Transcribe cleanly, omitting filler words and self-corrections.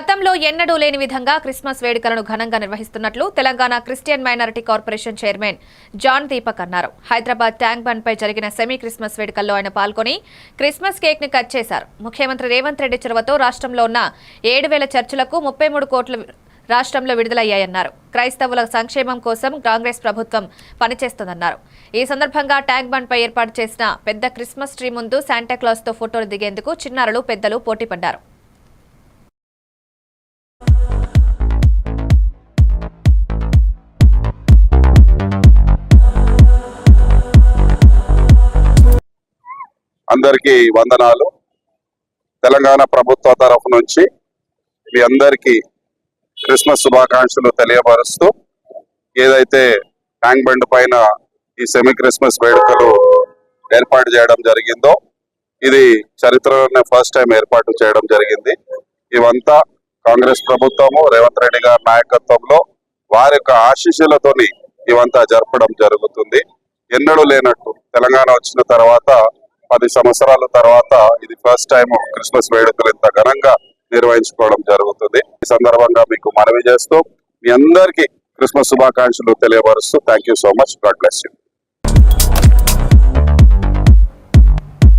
గతంలో ఎన్నడూ లేని విధంగా క్రిస్మస్ వేడుకలను ఘనంగా నిర్వహిస్తున్నట్లు Telangana Christian minority corporation chairman John Deepak అన్నారు. హైదరాబాద్ ట్యాంక్ బండ్ పై జరిగిన సెమీ క్రిస్మస్ వేడుకల్లో ఆయన పాల్గొని క్రిస్మస్ కేక్ ని కట్ చేశారు. ముఖ్యమంత్రి రేవంత్ రెడ్డి చొరవతో రాష్ట్రంలో ఉన్న 7,000 చర్చిలకు 33 కోట్లు రాష్ట్రంలో విడుదలయ్యాయన్నారు. క్రైస్తవుల సంక్షేమం కోసం కాంగ్రెస్ ప్రభుత్వం పనిచేస్తోందన్నారు. ఈ సందర్భంగా ట్యాంక్ బండ్ పై ఏర్పాటు చేసిన పెద్ద క్రిస్మస్ ట్రీ ముందు శాంటాక్లాస్ తో ఫోటోలు దిగేందుకు చిన్నారులు పెద్దలు పోటీపడ్డారు. అందరికీ వందనాలు. తెలంగాణ ప్రభుత్వ తరఫు నుంచి మీ అందరికీ క్రిస్మస్ శుభాకాంక్షలు తెలియపరుస్తూ ఏదైతే ట్యాంక్ బండ్ పైన ఈ సెమీ క్రిస్మస్ వేడుకలు ఏర్పాటు చేయడం జరిగిందో ఇది చరిత్రలోనే ఫస్ట్ టైం ఏర్పాటు చేయడం జరిగింది. ఇవంతా కాంగ్రెస్ ప్రభుత్వము రేవంత్ రెడ్డి గారి నాయకత్వంలో వారి యొక్క ఆశీస్సులతోని ఇవంతా జరపడం జరుగుతుంది. ఎన్నడూ లేనట్టు తెలంగాణ వచ్చిన తర్వాత 10 సంవత్సరాల తర్వాత ఇది ఫస్ట్ టైం క్రిస్మస్ వేడుకలు ఇంత ఘనంగా నిర్వహించుకోవడం జరుగుతుంది. ఈ సందర్భంగా మీకు మనవి చేస్తూ మీ అందరికీ క్రిస్మస్ శుభాకాంక్షలు తెలియపరుస్తూ thank you so much. God bless you.